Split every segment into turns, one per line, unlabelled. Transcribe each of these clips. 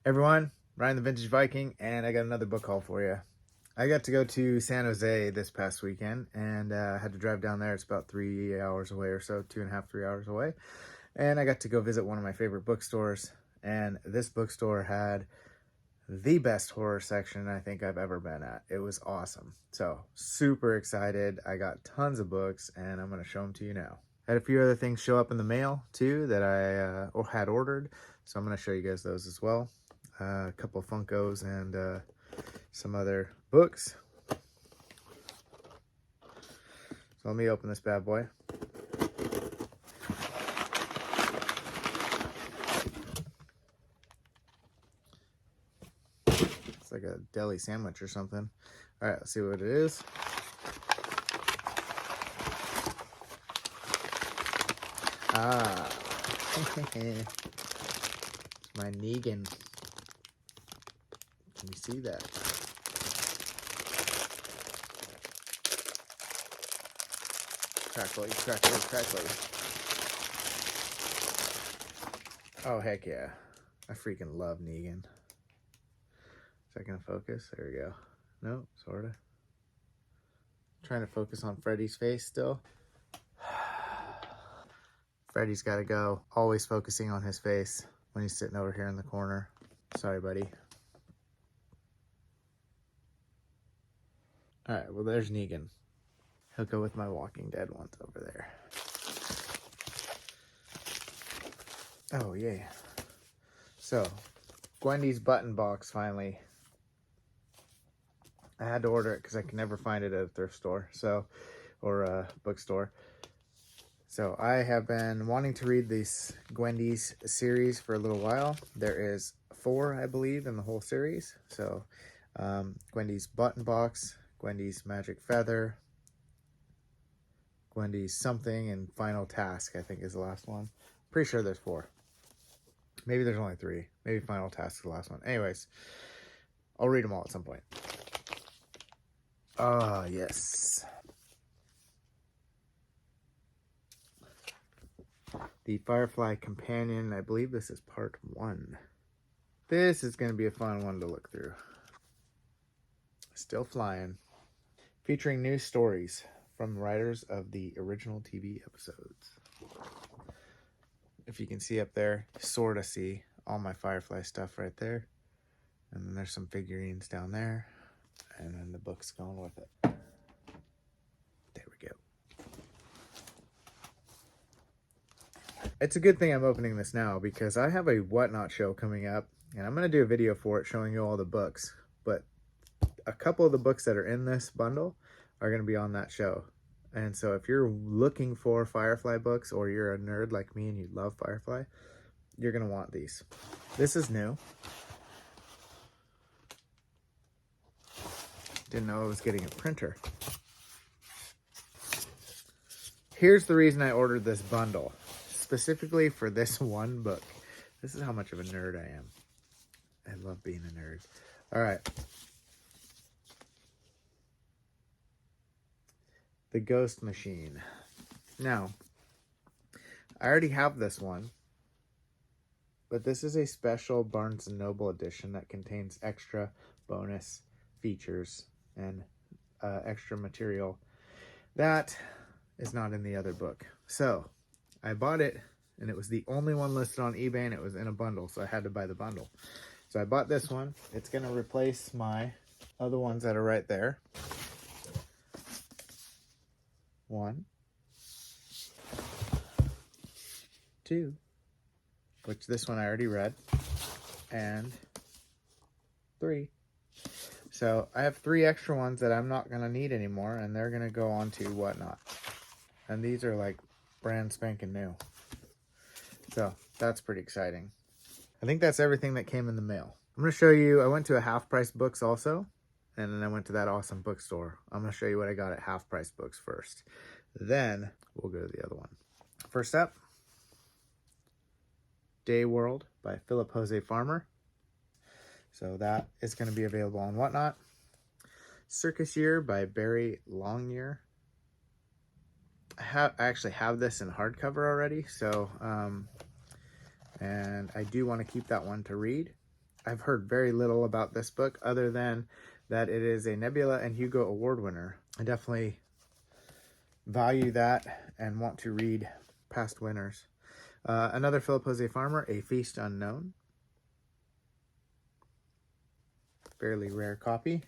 Everyone, Ryan the Vintage Viking, and I got another book haul for you. I got to go to San Jose this past weekend and had to drive down there. It's about 3 hours away or so, 2.5, 3 hours away. And I got to go visit one of my favorite bookstores. And this bookstore had the best horror section I think I've ever been at. It was awesome. So super excited. I got tons of books and I'm going to show them to you now. I had a few other things show up in the mail too that I had ordered. So I'm going to show you guys those as well. A couple of Funkos and some other books. So let me open this bad boy. It's like a deli sandwich or something. All right, let's see what it is. Ah, it's my Negan. Can you see that? Crackly, crackly, crackly. Oh, heck yeah. I freaking love Negan. Is that gonna focus? There we go. No, sorta. Trying to focus on Freddy's face still. Freddy's gotta go. Always focusing on his face when he's sitting over here in the corner. Sorry, buddy. Alright, well there's Negan. He'll go with my Walking Dead ones over there. Oh, yeah. So, Gwendy's button box finally. I had to order it because I can never find it at a thrift store, or a bookstore. So I have been wanting to read this Gwendy's series for a little while. There is 4, I believe, in the whole series. So Gwendy's button box, Gwendy's magic feather, Gwendy's something, and final task, I think, is the last one. Pretty sure there's 4. Maybe there's only 3. Maybe final task is the last one. Anyways, I'll read them all at some point. Ah, yes. The Firefly Companion. I believe this is part 1. This is going to be a fun one to look through. Still flying. Featuring new stories from writers of the original TV episodes. If you can see up there, sort of see all my Firefly stuff right there. And then there's some figurines down there. And then the book's going with it. There we go. It's a good thing I'm opening this now because I have a Whatnot show coming up. And I'm going to do a video for it showing you all the books. But a couple of the books that are in this bundle are going to be on that show. And so if you're looking for Firefly books or you're a nerd like me and you love Firefly, you're going to want these. This is new. Didn't know I was getting a printer. Here's the reason I ordered this bundle. Specifically for this one book. This is how much of a nerd I am. I love being a nerd. All right. The Ghost Machine. Now, I already have this one, but this is a special Barnes & Noble edition that contains extra bonus features and extra material that is not in the other book. So, I bought it, and it was the only one listed on eBay, and it was in a bundle, so I had to buy the bundle. So I bought this one. It's going to replace my other ones that are right there. 1, 2, which this one I already read, and 3. So I have 3 extra ones that I'm not going to need anymore, and they're going to go on to Whatnot. And these are like brand spanking new. So that's pretty exciting. I think that's everything that came in the mail. I'm going to show you, I went to a Half Price Books also, and then I went to that awesome bookstore. I'm going to show you what I got at Half Price Books first. Then we'll go to the other one. First up, Day World by Philip Jose Farmer. So that is going to be available on Whatnot. Circus Year by Barry Longyear. I actually have this in hardcover already, so and I do want to keep that one to read. I've heard very little about this book other than that it is a Nebula and Hugo Award winner. I definitely value that and want to read past winners. Another Philip Jose Farmer, A Feast Unknown. Fairly rare copy.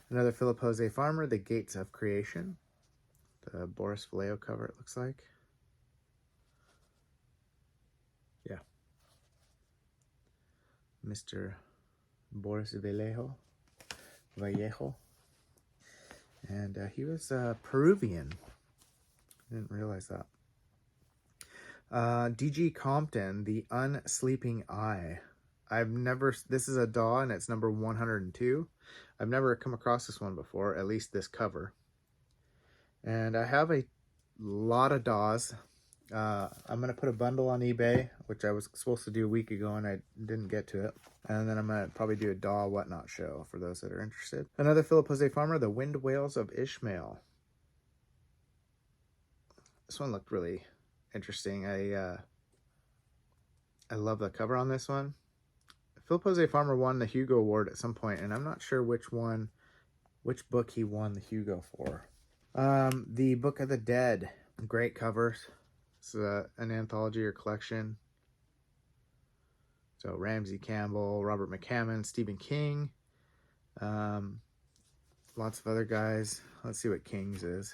Another Philip Jose Farmer, The Gates of Creation. The Boris Vallejo cover, it looks like. Yeah. Mr. Boris Vallejo. And he was Peruvian. I didn't realize that. D.G. Compton, The Unsleeping Eye. This is a DAW and it's number 102. I've never come across this one before, at least this cover. And I have a lot of DAWs. I'm going to put a bundle on eBay, which I was supposed to do a week ago and I didn't get to it. And then I'm going to probably do a DAW whatnot show for those that are interested. Another Philip Jose Farmer, The Wind Whales of Ishmael. This one looked really interesting. I love the cover on this one. Philip Jose Farmer won the Hugo Award at some point, and I'm not sure which book he won the Hugo for. The Book of the Dead. Great covers. It's an anthology or collection. So Ramsey Campbell, Robert McCammon, Stephen King. Lots of other guys. Let's see what King's is.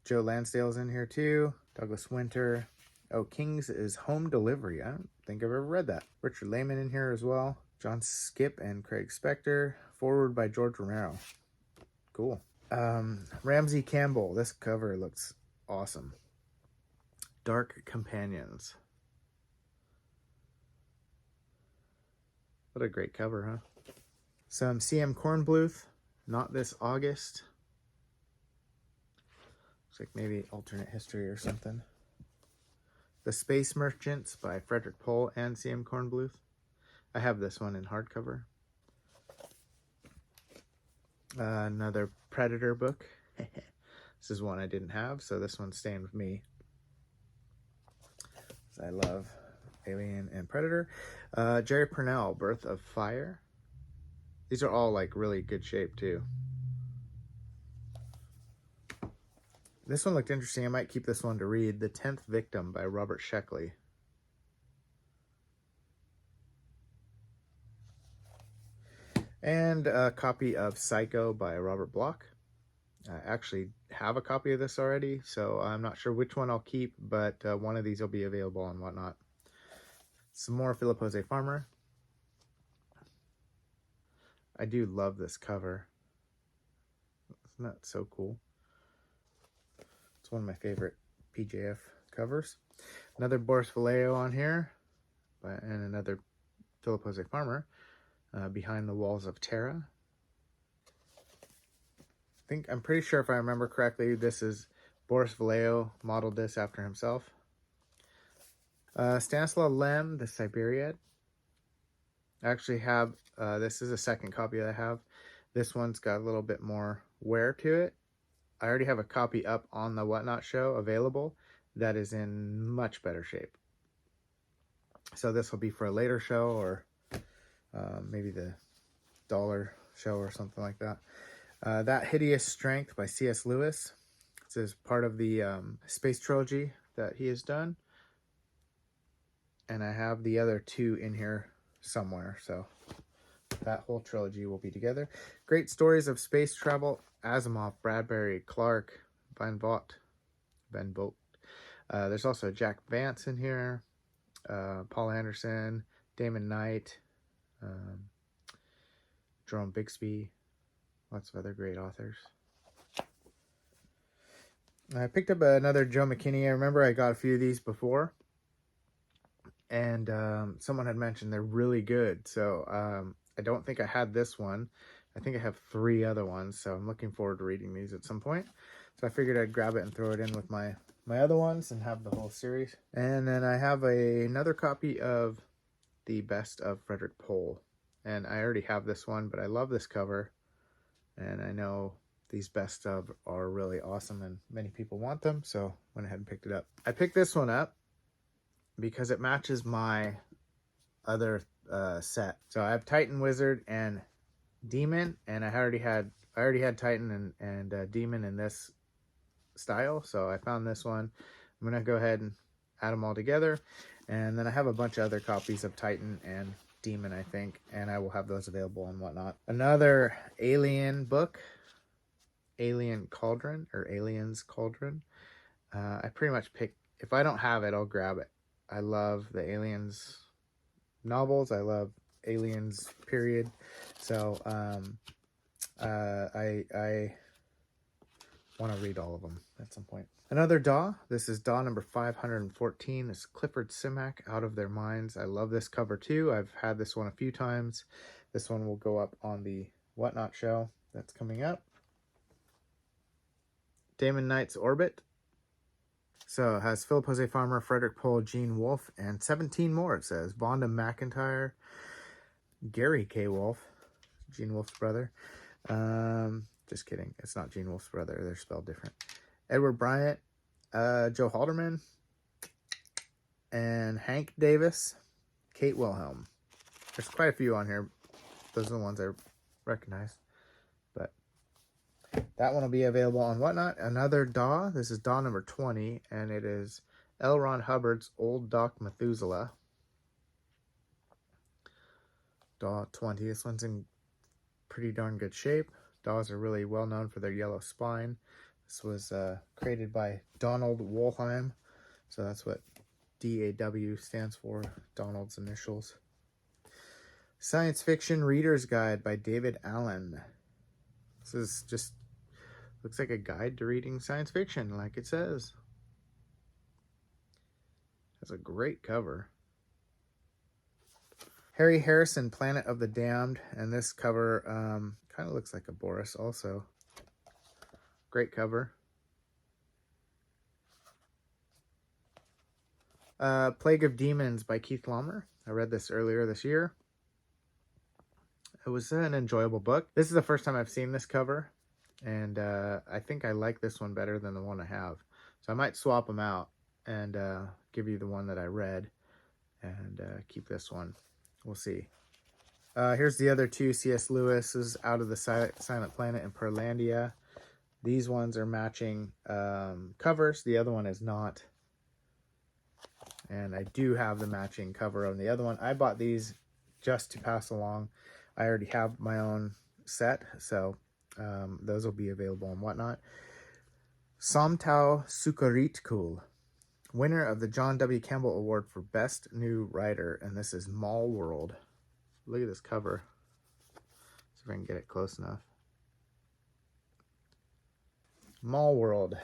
Joe Lansdale's in here too. Douglas Winter. Oh, King's is Home Delivery. I don't think I've ever read that. Richard Lehman in here as well. John Skip and Craig Spector. Forward by George Romero. Cool. Ramsey Campbell. This cover looks awesome. Dark Companions. What a great cover, huh? Some C.M. Kornbluth. Not This August. Looks like maybe alternate history or something. The Space Merchants by Frederick Pohl and C.M. Kornbluth. I have this one in hardcover. Another Predator book. This is one I didn't have, so this one's staying with me. I love Alien and Predator. Jerry Purnell, Birth of Fire. These are all like really good shape too. This one looked interesting. I might keep this one to read. The 10th Victim by Robert Sheckley. And a copy of Psycho by Robert Bloch. I actually have a copy of this already, so I'm not sure which one I'll keep, but one of these will be available on Whatnot. Some more Philip Jose Farmer. I do love this cover. Isn't that so cool? It's one of my favorite PJF covers. Another Boris Vallejo on here, and another Philip Jose Farmer, Behind the Walls of Terra. I'm pretty sure if I remember correctly, this is Boris Vallejo modeled this after himself. Stanislaw Lem, The Siberiad. I actually have, this is a second copy that I have. This one's got a little bit more wear to it. I already have a copy up on the Whatnot show available that is in much better shape. So this will be for a later show or maybe the dollar show or something like that. That Hideous Strength by C.S. Lewis. This is part of the space trilogy that he has done. And I have the other two in here somewhere. So that whole trilogy will be together. Great Stories of Space Travel. Asimov, Bradbury, Clark, Van Vogt. There's also Jack Vance in here. Paul Anderson, Damon Knight, Jerome Bixby. Lots of other great authors. I picked up another Joe McKinney. I remember I got a few of these before. And someone had mentioned they're really good. So I don't think I had this one. I think I have 3 other ones. So I'm looking forward to reading these at some point. So I figured I'd grab it and throw it in with my other ones and have the whole series. And then I have another copy of The Best of Frederick Pohl. And I already have this one, but I love this cover. And I know these best of are really awesome and many people want them, so went ahead and picked it up. I picked this one up because it matches my other set. So I have Titan, Wizard, and Demon, and I already had Titan and Demon in this style, so I found this one. I'm gonna go ahead and add them all together, and then I have a bunch of other copies of Titan and Demon, I think, and I will have those available and whatnot. Another Alien book, Alien Cauldron, or Aliens Cauldron. I pretty much pick, if I don't have it, I'll grab it. I love the Aliens novels. I love Aliens, period. So I want to read all of them at some point. Another DAW. This is DAW number 514. This is Clifford Simak, Out of Their Minds. I love this cover too. I've had this one a few times. This one will go up on the Whatnot show that's coming up. Damon Knight's Orbit. So it has Philip Jose Farmer, Frederick Pohl, Gene Wolfe, and 17 more, it says. Vonda McIntyre, Gary K. Wolfe, Gene Wolfe's brother. Just kidding. It's not Gene Wolfe's brother. They're spelled different. Edward Bryant, Joe Halderman, and Hank Davis, Kate Wilhelm. There's quite a few on here. Those are the ones I recognize. But that one will be available on Whatnot. Another DAW. This is DAW number 20, and it is L. Ron Hubbard's Old Doc Methuselah. DAW 20. This one's in pretty darn good shape. DAWs are really well known for their yellow spine. This was created by Donald Wollheim. So that's what DAW stands for, Donald's initials. Science Fiction Reader's Guide by David Allen. This is just, looks like a guide to reading science fiction, like it says. Has a great cover. Harry Harrison, Planet of the Damned, and this cover kind of looks like a Boris also. Great cover. Plague of Demons by Keith Laumer. I read this earlier this year. It was an enjoyable book. This is the first time I've seen this cover, and I think I like this one better than the one I have. So I might swap them out and give you the one that I read and keep this one. We'll see. Here's the other two. C.S. Lewis's Out of the Silent Planet and Pearlandia. These ones are matching covers. The other one is not. And I do have the matching cover on the other one. I bought these just to pass along. I already have my own set, so those will be available on Whatnot. Somtau Sukharitkul, winner of the John W. Campbell Award for Best New Writer, and this is Mall World. Look at this cover. See if I can get it close enough. Mall World.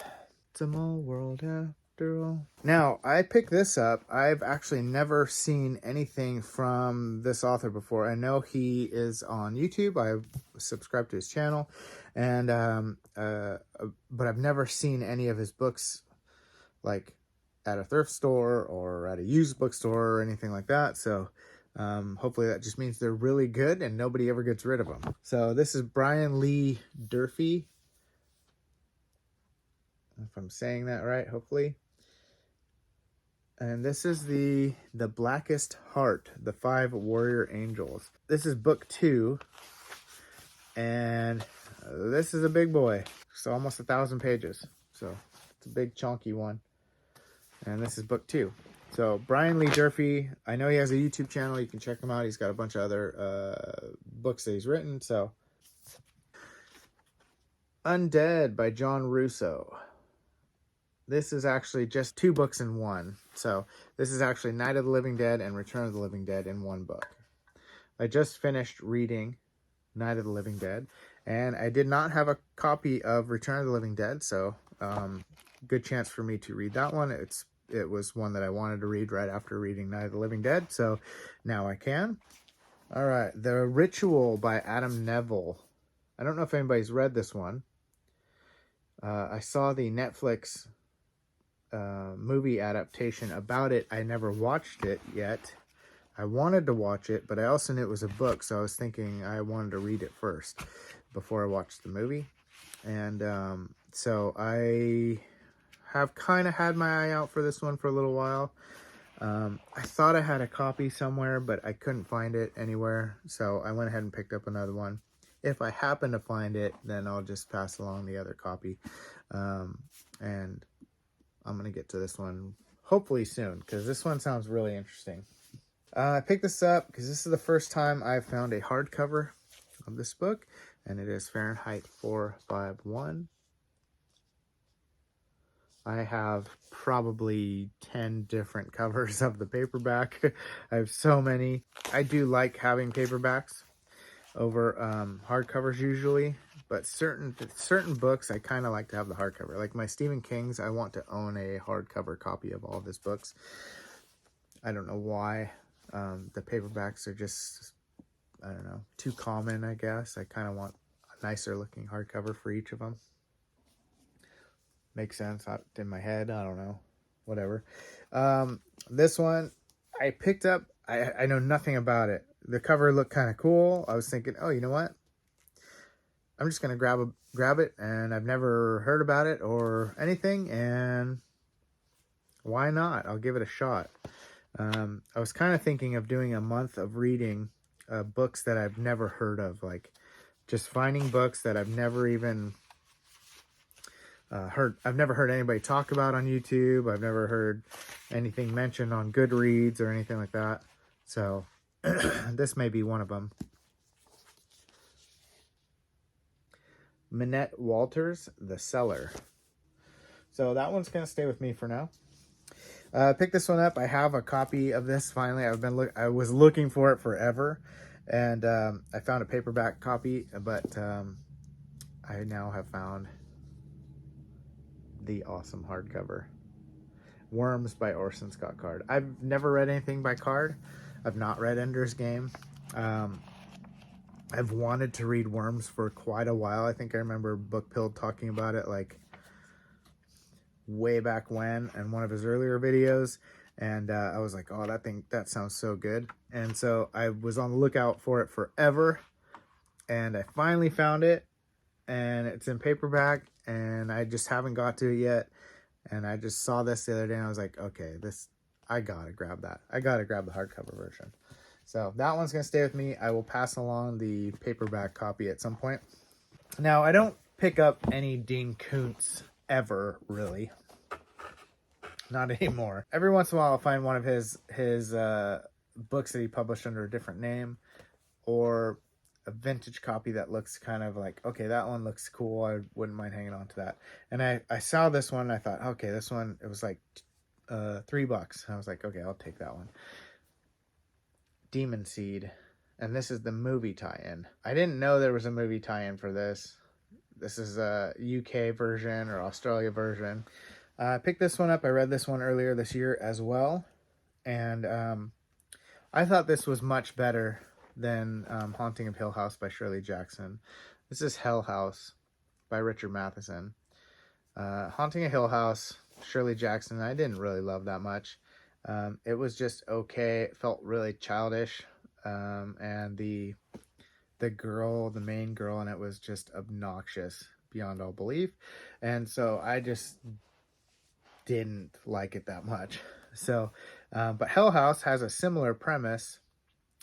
It's a mall world after all. Now, I picked this up. I've actually never seen anything from this author before. I know he is on YouTube. I've subscribed to his channel, and but I've never seen any of his books like at a thrift store or at a used bookstore or anything like that. So hopefully that just means they're really good and nobody ever gets rid of them. So this is Brian Lee Durfee, if I'm saying that right, hopefully. And this is the Blackest Heart, the 5 Warrior Angels. This is book 2, and this is a big boy. So almost 1,000 pages. So it's a big chunky one. And this is book 2. So Brian Lee Durfee, I know he has a YouTube channel. You can check him out. He's got a bunch of other books that he's written. So Undead by John Russo. This is actually just 2 books in one. So this is actually Night of the Living Dead and Return of the Living Dead in one book. I just finished reading Night of the Living Dead, and I did not have a copy of Return of the Living Dead, so good chance for me to read that one. It was one that I wanted to read right after reading Night of the Living Dead, so now I can. All right, The Ritual by Adam Neville. I don't know if anybody's read this one. I saw the Netflix movie adaptation about it. I never watched it yet. I wanted to watch it, but I also knew it was a book, so I was thinking I wanted to read it first before I watched the movie. And so I have kind of had my eye out for this one for a little while. I thought I had a copy somewhere, but I couldn't find it anywhere, so I went ahead and picked up another one. If I happen to find it, then I'll just pass along the other copy. And I'm going to get to this one hopefully soon, because this one sounds really interesting. I picked this up because this is the first time I've found a hardcover of this book, and it is Fahrenheit 451. I have probably 10 different covers of the paperback. I have so many. I do like having paperbacks over hardcovers usually, but certain books I kind of like to have the hardcover. Like my Stephen King's, I want to own a hardcover copy of all of his books. I don't know why. The paperbacks are just, I don't know, too common, I guess. I kind of want a nicer looking hardcover for each of them. Makes sense in my head. I don't know. Whatever. This one I picked up. I know nothing about it. The cover looked kind of cool. I was thinking, oh, you know what? I'm just going to grab it, and I've never heard about it or anything, and why not? I'll give it a shot. I was kind of thinking of doing a month of reading books that I've never heard of, like just finding books that I've never even I've never heard anybody talk about on YouTube. I've never heard anything mentioned on Goodreads or anything like that. So this may be one of them. Minette Walters, The Cellar. So that one's going to stay with me for now. I picked this one up. I have a copy of this finally. I was looking for it forever, and I found a paperback copy, but I now have found the awesome hardcover. Worms by Orson Scott Card. I've never read anything by Card. I've not read Ender's Game. I've wanted to read Worms for quite a while. I think I remember Book Pill talking about it like way back when in one of his earlier videos, and I was like, oh, that sounds so good. And so I was on the lookout for it forever, and I finally found it, and it's in paperback, and I just haven't got to it yet. And I just saw this the other day, and I was like, okay, I gotta grab that. I gotta grab the hardcover version. So that one's gonna stay with me. I will pass along the paperback copy at some point. Now, I don't pick up any Dean Koontz ever, really. Not anymore. Every once in a while, I'll find one of his books that he published under a different name, or a vintage copy that looks kind of like, okay, that one looks cool. I wouldn't mind hanging on to that. And I saw this one, and I thought, okay, this one, it was like $3. I was like, okay, I'll take that one. Demon Seed. And this is the movie tie-in. I didn't know there was a movie tie-in for this. This is a UK version or Australia version. I picked this one up. I read this one earlier this year as well. And I thought this was much better than Haunting of Hill House by Shirley Jackson. This is Hell House by Richard Matheson. Haunting of Hill House, Shirley Jackson, I didn't really love that much. It was just okay. It felt really childish. And the main girl in it was just obnoxious beyond all belief. And so I just didn't like it that much. So, but Hell House has a similar premise.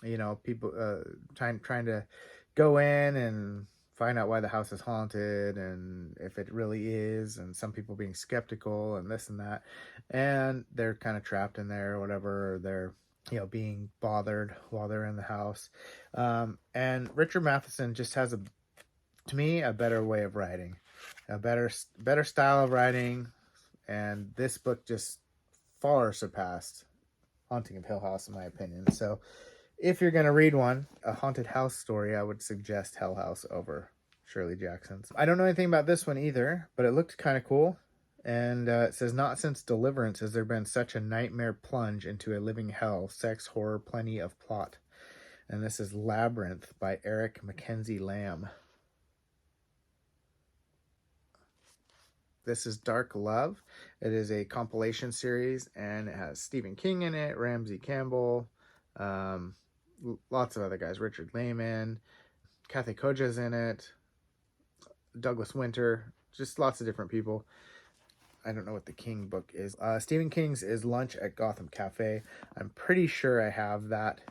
You know, people trying to go in and find out why the house is haunted and if it really is, and some people being skeptical and this and that, and they're kind of trapped in there or whatever, or they're, you know, being bothered while they're in the house. And Richard Matheson just has to me, a better way of writing, a better style of writing, and this book just far surpassed Haunting of Hill House in my opinion. So if you're going to read a haunted house story, I would suggest Hell House over Shirley Jackson's. I don't know anything about this one either, but it looked kind of cool. And it says, not since Deliverance has there been such a nightmare plunge into a living hell. Sex, horror, plenty of plot. And this is Labyrinth by Eric Mackenzie Lamb. This is Dark Love. It is a compilation series, and it has Stephen King in it, Ramsey Campbell, lots of other guys, Richard Lehman, Kathy Koja's in it, Douglas Winter, just lots of different people. I don't know what the King book is. Stephen King's is Lunch at Gotham Cafe. I'm pretty sure I have that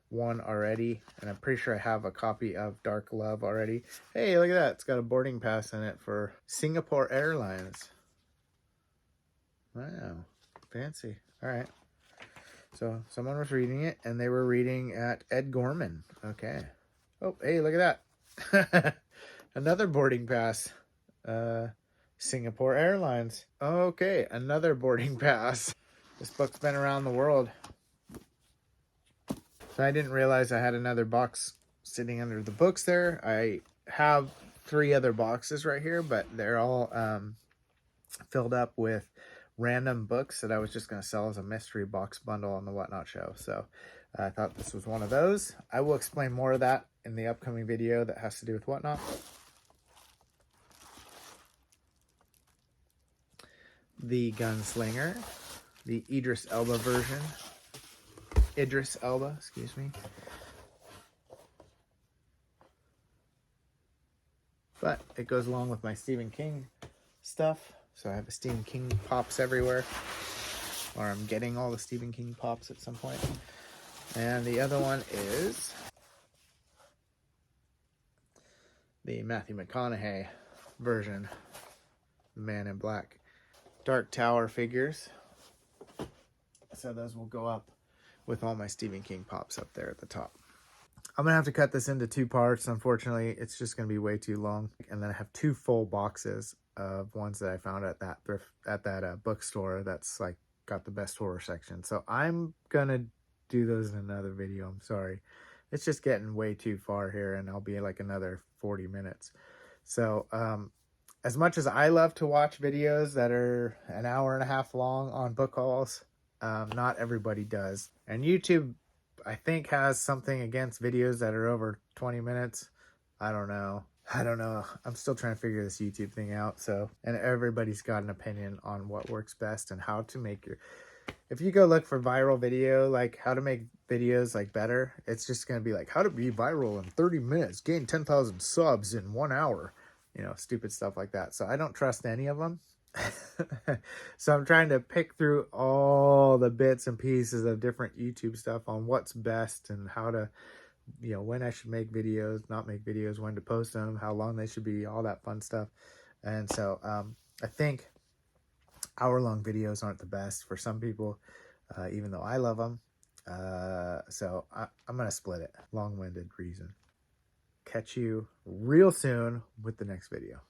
one already, and I'm pretty sure I have a copy of Dark Love already. Hey, look at that. It's got a boarding pass in it for Singapore Airlines. Wow, fancy. All right. So someone was reading it, and they were reading at Ed Gorman. Okay. Oh, hey, look at that. Another boarding pass. Singapore Airlines. Okay, another boarding pass. This book's been around the world. So I didn't realize I had another box sitting under the books there. I have 3 other boxes right here, but they're all filled up with random books that I was just going to sell as a mystery box bundle on the Whatnot show. So I thought this was one of those. I will explain more of that in the upcoming video that has to do with Whatnot. The Gunslinger, the Idris Elba version. Idris Elba, excuse me. But it goes along with my Stephen King stuff. So I have a Stephen King pops everywhere. Or I'm getting all the Stephen King pops at some point. And the other one is the Matthew McConaughey version. The Man in Black. Dark Tower figures. So those will go up with all my Stephen King pops up there at the top. I'm going to have to cut this into 2 parts. Unfortunately, it's just going to be way too long. And then I have 2 full boxes of ones that I found at that bookstore that's like got the best horror section. So I'm going to do those in another video. I'm sorry. It's just getting way too far here, and I'll be like another 40 minutes. So, as much as I love to watch videos that are an hour and a half long on book hauls, not everybody does. And YouTube, I think, has something against videos that are over 20 minutes. I don't know. I'm still trying to figure this YouTube thing out. So, and everybody's got an opinion on what works best and how to make your... If you go look for viral video, like how to make videos like better, it's just going to be like how to be viral in 30 minutes, gain 10,000 subs in 1 hour. You know, stupid stuff like that. So I don't trust any of them. So I'm trying to pick through all the bits and pieces of different YouTube stuff on what's best and how to, you know, when I should make videos, not make videos, when to post them, how long they should be, all that fun stuff. And so I think hour-long videos aren't the best for some people, even though I love them. So I'm going to split it. Long-winded reason. Catch you real soon with the next video.